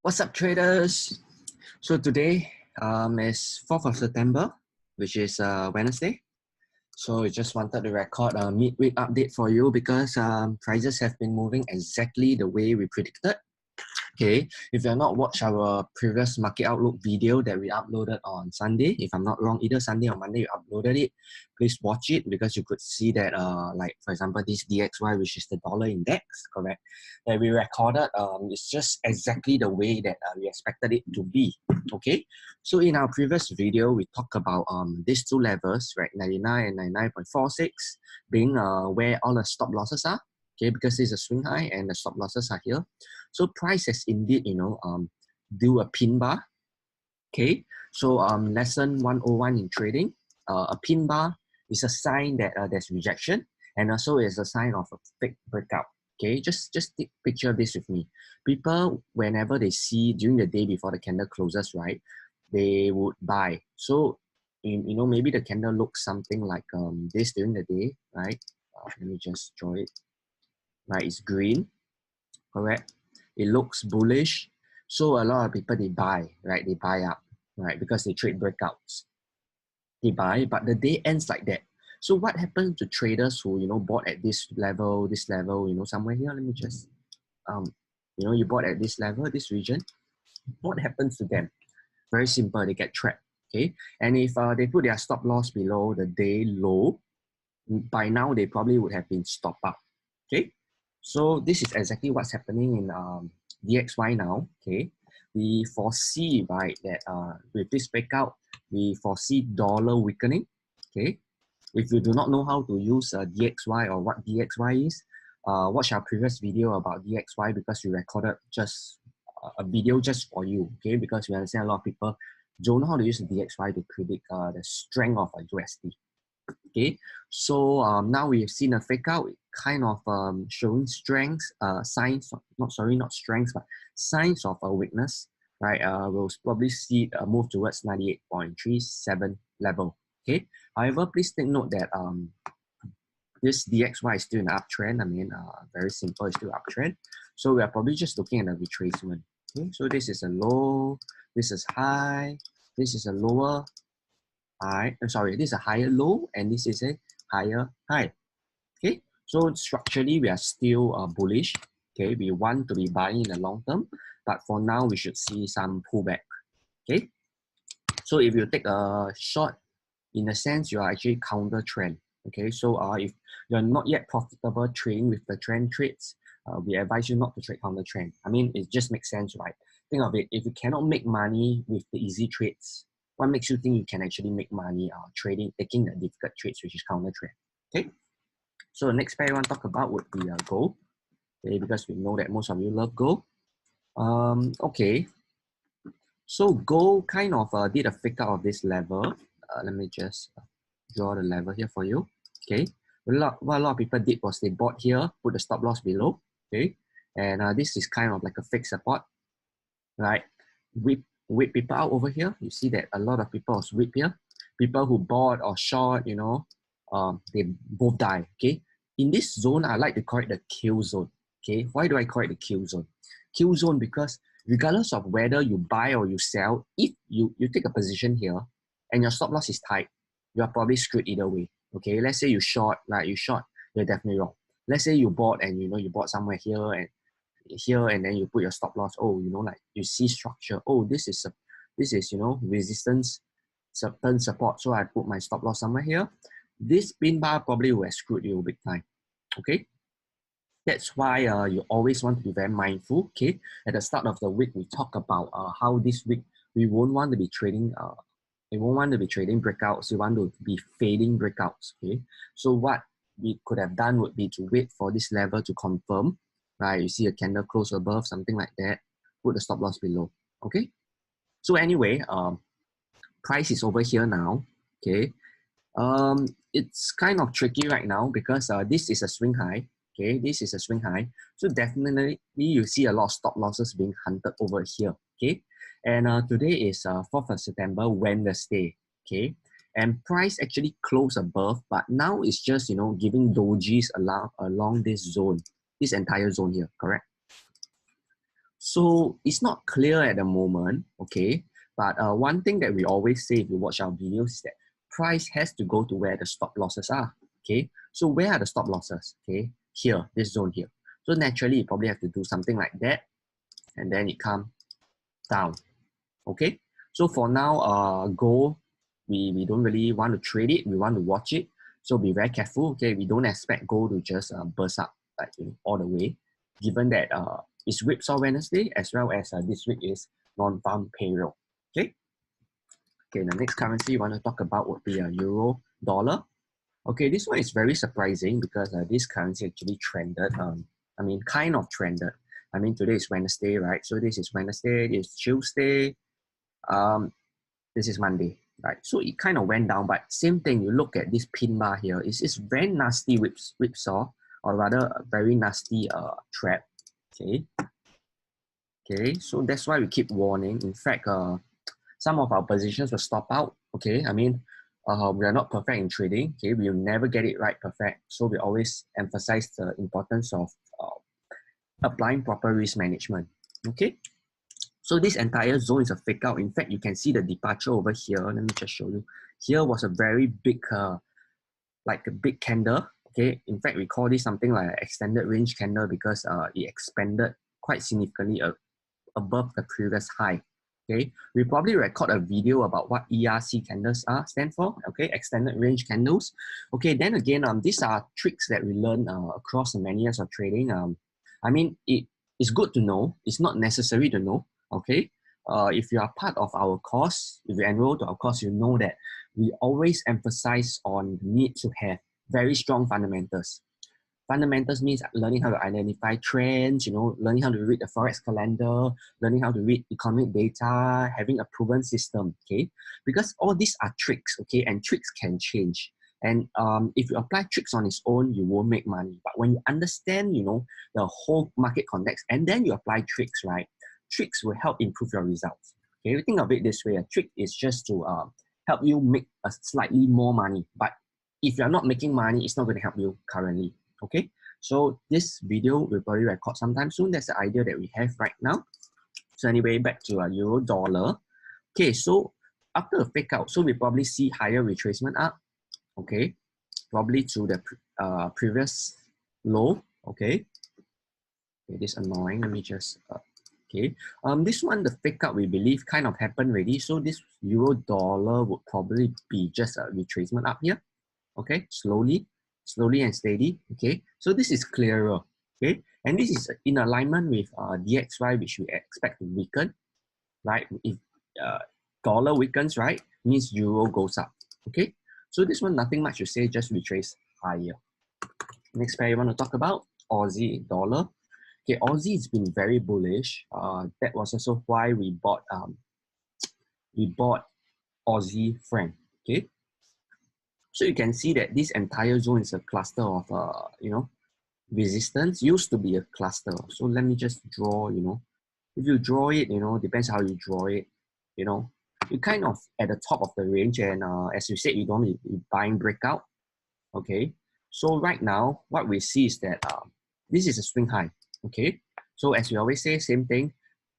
What's up, traders? So today is 4th of September, which is Wednesday. So I just wanted to record a midweek update for you because prices have been moving exactly the way we predicted. Okay, if you have not watched our previous market outlook video that we uploaded on Sunday, if I'm not wrong, either Sunday or Monday, we uploaded it. Please watch it because you could see that, like for example, this DXY, which is the dollar index, correct, that we recorded, it's just exactly the way that we expected it to be. Okay, so in our previous video, we talked about these two levels, right, 99 and 99.46, being where all the stop losses are. Okay, because this is a swing high and the stop losses are here. So price has indeed, do a pin bar. Okay, so lesson 101 in trading, a pin bar is a sign that there's rejection, and also is a sign of a fake breakout. Okay, just take picture this with me. People, whenever they see during the day before the candle closes, right, they would buy. So maybe the candle looks something like this during the day, right? Let me just draw it. Right, it's green, correct? It looks bullish. So a lot of people, they buy, right? They buy up, right? Because they trade breakouts. They buy, but the day ends like that. So what happened to traders who, bought at this level, somewhere here? Let me just, you bought at this level, this region. What happens to them? Very simple, they get trapped, okay? And if they put their stop loss below the day low, by now they probably would have been stopped up, okay? So this is exactly what's happening in DXY now, okay? We foresee, right, that with this breakout, we foresee dollar weakening, okay? If you do not know how to use DXY or what DXY is, watch our previous video about DXY because we recorded just a video just for you, okay? Because we understand a lot of people don't know how to use the DXY to predict the strength of a USD. Okay, so now we've seen a fake out, kind of showing strengths, signs of, not strengths, but signs of a weakness, right? We'll probably see a move towards 98.37 level. Okay, however, please take note that this DXY is still in an uptrend. I mean, very simple, it's still uptrend. So we are probably just looking at a retracement. Okay, so this is a low, this is high, this is a lower high, sorry, this is a higher low and this is a higher high. Okay, so structurally we are still bullish. Okay, we want to be buying in the long term, but for now we should see some pullback. Okay, so if you take a short, in a sense you are actually counter trend. Okay, so if you're not yet profitable trading with the trend trades, we advise you not to trade counter trend. I mean, it just makes sense, right? Think of it, if you cannot make money with the easy trades, what makes you think you can actually make money taking the difficult trades, which is counter trend? Okay, so the next pair I want to talk about would be gold. Okay, because we know that most of you love gold. Okay, so gold kind of did a fake out of this level. Let me just draw the level here for you. Okay, what a lot of people did was they bought here, put the stop loss below. Okay, and this is kind of like a fake support, right? Whip people out over here. You see that a lot of people was whip here. People who bought or short, they both die. Okay, in this zone, I like to call it the kill zone. Okay, why do I call it the kill zone? Kill zone because regardless of whether you buy or you sell, if you take a position here and your stop loss is tight, you are probably screwed either way. Okay, let's say you short, right? You short, you're definitely wrong. Let's say you bought and you bought somewhere here and then you put your stop loss. Oh, like you see structure. Oh, this is resistance, certain support. So I put my stop loss somewhere here. This pin bar probably will have screwed you big time. Okay. That's why you always want to be very mindful. Okay, at the start of the week, we talk about how this week we won't want to be trading. We won't want to be trading breakouts. We want to be fading breakouts. Okay, so what we could have done would be to wait for this level to confirm. Right, you see a candle close above, something like that. Put the stop loss below. Okay, so anyway, price is over here now. Okay, it's kind of tricky right now because this is a swing high. Okay, this is a swing high. So definitely you see a lot of stop losses being hunted over here. Okay, and today is 4th of September, Wednesday. Okay, and price actually closed above, but now it's just giving dojis along this zone, this entire zone here. Correct. So it's not clear at the moment, okay? But one thing that we always say if you watch our videos is that price has to go to where the stop losses are, okay? So where are the stop losses, okay? Here, this zone here. So naturally, you probably have to do something like that, and then it come down, okay? So for now, gold, we don't really want to trade it. We want to watch it. So be very careful, okay? We don't expect gold to just burst up like all the way, given that it's whipsaw Wednesday as well as this week is non-farm payroll, okay? Okay, the next currency you want to talk about would be euro dollar. Okay, this one is very surprising because this currency actually trended. I mean, kind of trended. I mean, today is Wednesday, right? So this is Wednesday, this is Tuesday, this is Monday, right? So it kind of went down, but same thing, you look at this pin bar here, it's very nasty whipsaw, or rather a very nasty trap, okay? Okay, so that's why we keep warning. In fact, some of our positions will stop out, okay? I mean, we are not perfect in trading, okay? We'll never get it right perfect. So we always emphasize the importance of applying proper risk management, okay? So this entire zone is a fake out. In fact, you can see the departure over here. Let me just show you. Here was a very big, like a big candle, okay? In fact, we call this something like an extended range candle because it expanded quite significantly above the previous high. Okay, we probably record a video about what ERC candles stand for. Okay, extended range candles. Okay, then again, these are tricks that we learn across the many years of trading. I mean, it's good to know. It's not necessary to know. Okay, if you are part of our course, if you enroll to our course, you know that we always emphasize on the need to have very strong fundamentals. Fundamentals means learning how to identify trends, learning how to read the Forex calendar, learning how to read economic data, having a proven system, okay? Because all these are tricks, okay? And tricks can change. And if you apply tricks on its own, you won't make money. But when you understand, the whole market context, and then you apply tricks, right? Tricks will help improve your results. Okay, think of it this way. A trick is just to help you make a slightly more money. But if you're not making money, it's not going to help you currently. Okay, so this video will probably record sometime soon. That's the idea that we have right now. So anyway, back to euro dollar. Okay, so after the fake out, so we probably see higher retracement up. Okay, probably to the previous low. Okay, this is annoying. Let me just okay. This one, the fake out, we believe kind of happened already. So this euro dollar would probably be just a retracement up here. Okay, slowly and steady. Okay, so this is clearer. Okay, and this is in alignment with DXY, which we expect to weaken, right? If dollar weakens, right, means euro goes up. Okay, so this one nothing much to say, just retrace higher. Next pair you want to talk about Aussie dollar. Okay, Aussie has been very bullish. That was also why we bought Aussie franc. Okay. So you can see that this entire zone is a cluster of, resistance. Used to be a cluster. So let me just draw, if you draw it, depends how you draw it, you kind of at the top of the range. And as you said, you don't be buying breakout. Okay. So right now, what we see is that this is a swing high. Okay. So as we always say, same thing.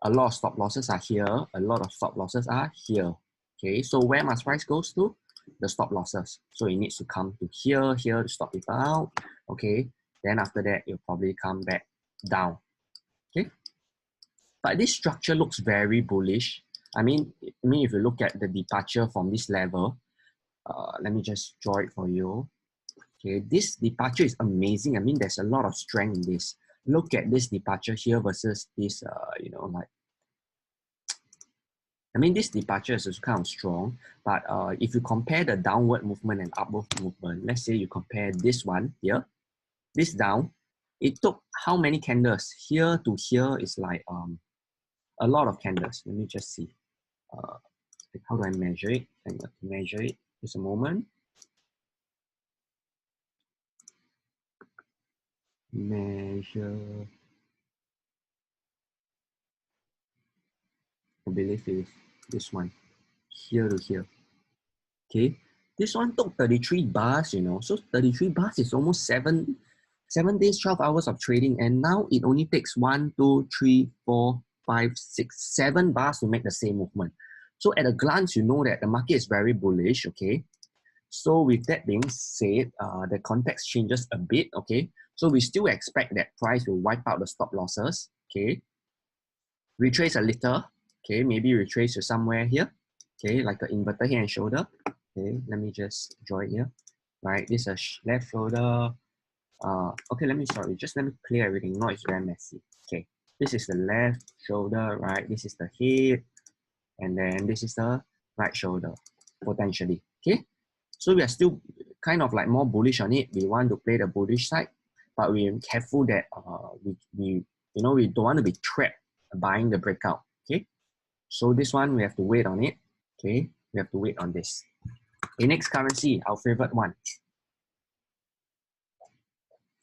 A lot of stop losses are here. A lot of stop losses are here. Okay. So where must price goes to? The stop losses. So it needs to come to here to stop it out. Okay. Then after that, it'll probably come back down. Okay. But this structure looks very bullish. I mean, if you look at the departure from this level, let me just draw it for you. Okay, this departure is amazing. I mean, there's a lot of strength in this. Look at this departure here versus this, this departure is kind of strong, but if you compare the downward movement and upward movement, let's say you compare this one here, this down, it took how many candles? Here to here is like a lot of candles. Let me just see. How do I measure it? I'm going to measure it. Just a moment. Measure. I believe it is this one. Here to here. Okay. This one took 33 bars, So 33 bars is almost 7 7 days, 12 hours of trading, and now it only takes 1, 2, 3, 4, 5, 6, 7 bars to make the same movement. So at a glance, you know that the market is very bullish, okay? So with that being said, the context changes a bit, okay? So we still expect that price will wipe out the stop losses, okay? Retrace a little, okay? Maybe retrace to somewhere here, okay? Like an inverted head and shoulder, okay? Let me just draw it here, right? This is a left shoulder. Okay, let me clear everything. No, it's very messy. Okay, this is the left shoulder, right? This is the head, and then this is the right shoulder, potentially. Okay, so we are still kind of like more bullish on it. We want to play the bullish side, but we're careful that we don't want to be trapped buying the breakout. Okay, so this one we have to wait on it. Okay, we have to wait on this. Okay, next currency, our favorite one.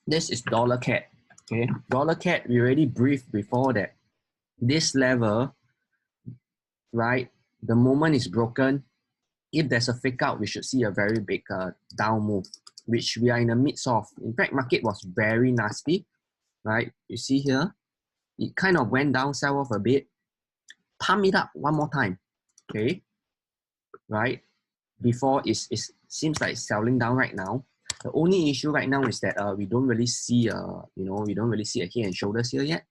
This is dollar CAD. Okay, dollar CAD, we already briefed before that this level, right? The moment is broken. If there's a fake out, we should see a very big down move, which we are in the midst of. In fact, market was very nasty, right? You see here, it kind of went down, sell off a bit, pump it up one more time, okay? Right? Before it seems like it's selling down right now. The only issue right now is that we don't really see we don't really see a head and shoulders here yet.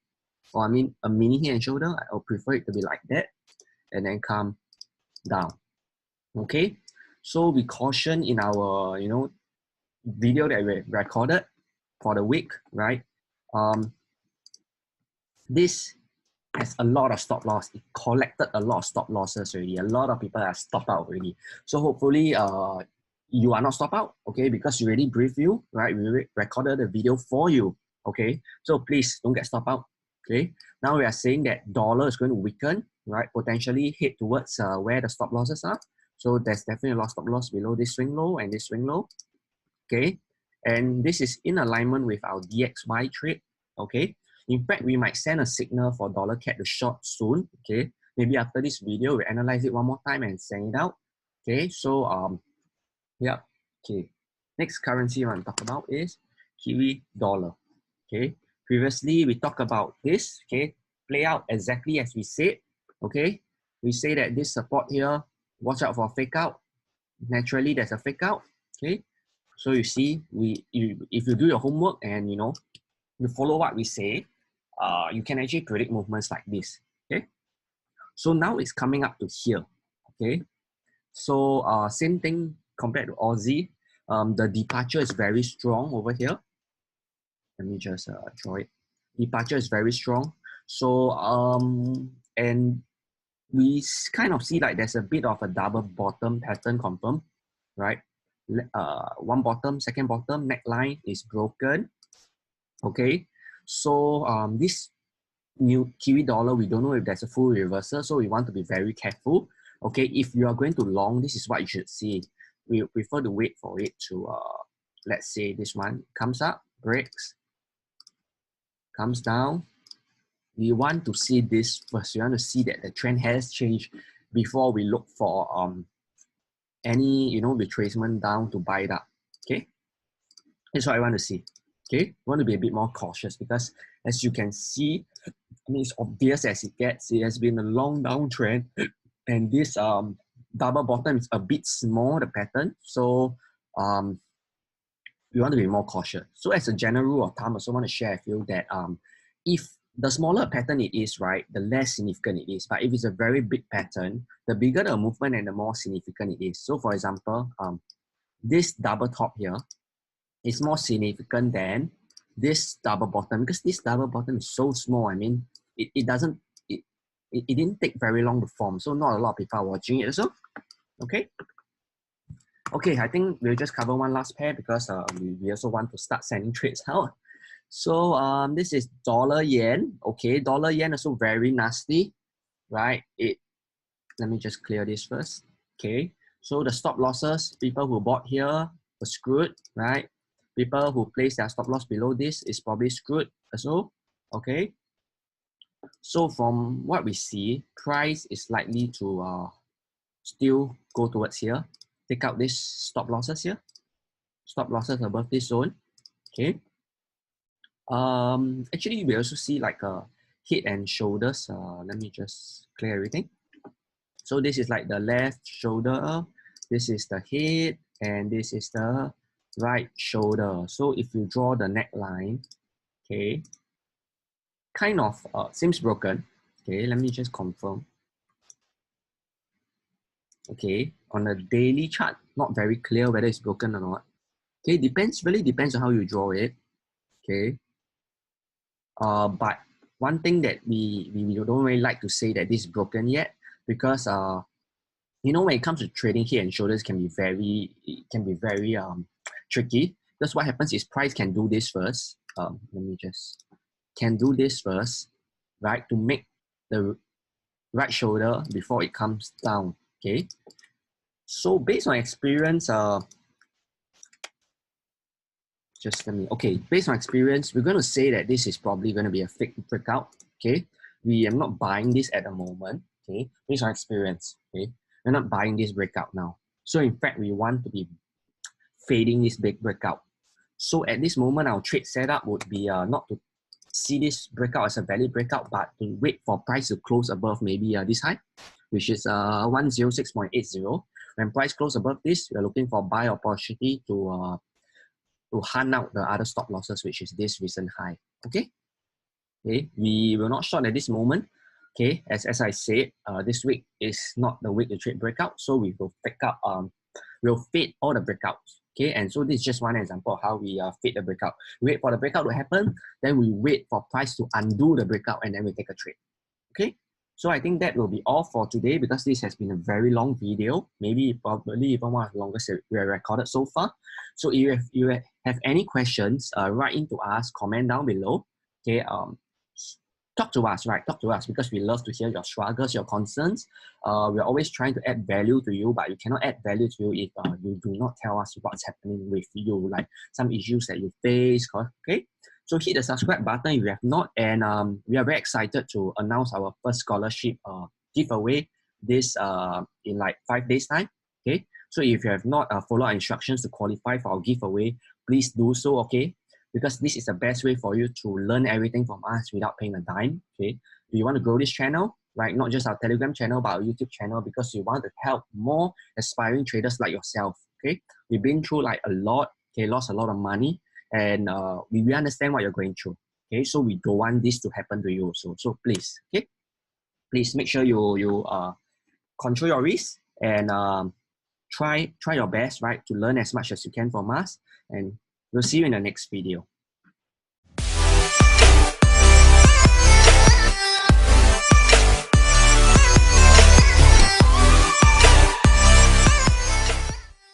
Or I mean a mini head and shoulder. I would prefer it to be like that and then come down. Okay, so we caution in our video that we recorded for the week, right? This has a lot of stop loss. It collected a lot of stop losses already. A lot of people have stopped out already. So hopefully you are not stop out, okay? Because we already briefed you, right? We recorded the video for you, okay? So please don't get stop out, okay? Now we are saying that dollar is going to weaken, right? Potentially head towards where the stop losses are. So there's definitely a lot of stop loss below this swing low and this swing low, okay? And this is in alignment with our DXY trade, okay? In fact, we might send a signal for dollar CAD to short soon, okay? Maybe after this video, we analyze it one more time and send it out, okay? So, yeah, okay. Next currency I want to talk about is Kiwi dollar, okay? Previously, we talked about this, okay? Play out exactly as we said, okay? We say that this support here, watch out for a fake out. Naturally, there's a fake out, okay? So you see, if you do your homework and you follow what we say, you can actually predict movements like this, okay? So now it's coming up to here, okay? So same thing compared to Aussie. The departure is very strong over here. Let me just draw it. Departure is very strong. So, and we kind of see like there's a bit of a double bottom pattern confirmed, right? One bottom, second bottom, neckline is broken, okay? So this new Kiwi dollar, we don't know if there's a full reversal, so we want to be very careful. Okay, if you are going to long, this is what you should see. We prefer to wait for it to, let's say this one comes up, breaks, comes down. We want to see this first. We want to see that the trend has changed before we look for any retracement down to buy it up. Okay, that's what I want to see. Okay, we want to be a bit more cautious because as you can see, I mean, it's obvious as it gets. It has been a long downtrend, and this double bottom is a bit small, the pattern. So we want to be more cautious. So as a general rule of thumb, I also want to share with you that if the smaller pattern it is, right, the less significant it is. But if it's a very big pattern, the bigger the movement and the more significant it is. So for example, this double top here is more significant than this double bottom because this double bottom is so small. I mean, it didn't take very long to form, so not a lot of people are watching it also. Okay. Okay, I think we'll just cover one last pair because we also want to start sending trades out. So this is dollar yen. Okay, dollar yen also very nasty, right? Let me just clear this first. Okay, so the stop losses, people who bought here were screwed, right? People who placed their stop loss below this is probably screwed also. Okay, so from what we see, price is likely to still go towards here. Take out this stop losses here. Stop losses above this zone. Okay. Actually, we also see like a head and shoulders. Let me just clear everything. So this is like the left shoulder, this is the head, and this is the right shoulder. So if you draw the neckline, okay, kind of seems broken. Okay, let me just confirm. Okay, on the daily chart, not very clear whether it's broken or not. Okay, really depends on how you draw it. Okay, but one thing that we don't really like to say that this is broken yet, because you know, when it comes to trading, head and shoulders can be very tricky. Because what happens is price can do this first. Can do this first, right, to make the right shoulder before it comes down. Okay. So based on experience, based on experience, we're going to say that this is probably going to be a fake breakout. Okay. We are not buying this at the moment. Okay. Based on experience. Okay. We're not buying this breakout now. So in fact, we want to be fading this big breakout. So at this moment, our trade setup would be not to see this breakout as a valid breakout, but to wait for price to close above maybe this high, which is 106.80. When price close above this, we're looking for buy opportunity to hunt out the other stop losses, which is this recent high. Okay. Okay. We will not short at this moment. Okay. As I said, this week is not the week to trade breakout, so we will pick up we'll fade all the breakouts. Okay, and so this is just one example of how we fade the breakout. We wait for the breakout to happen, then we wait for price to undo the breakout, and then we take a trade. Okay, so I think that will be all for today, because this has been a very long video, probably even one of the longest we have recorded so far. So if you have any questions, write into us, comment down below. Okay, talk to us, right? Talk to us, because we love to hear your struggles, your concerns. We're always trying to add value to you, but you cannot add value to you if you do not tell us what's happening with you, like some issues that you face. Okay, so hit the subscribe button if you have not, and we are very excited to announce our first scholarship giveaway this in like 5 days time. Okay, so if you have not followed our instructions to qualify for our giveaway, please do so. Okay, because this is the best way for you to learn everything from us without paying a dime. Okay, do you want to grow this channel, right? Not just our Telegram channel, but our YouTube channel, because we want to help more aspiring traders like yourself. Okay, we've been through like a lot. Okay, lost a lot of money, and we understand what you're going through. Okay, so we don't want this to happen to you. So please, okay, please make sure you control your risk, and try your best, right, to learn as much as you can from us, and we'll see you in the next video.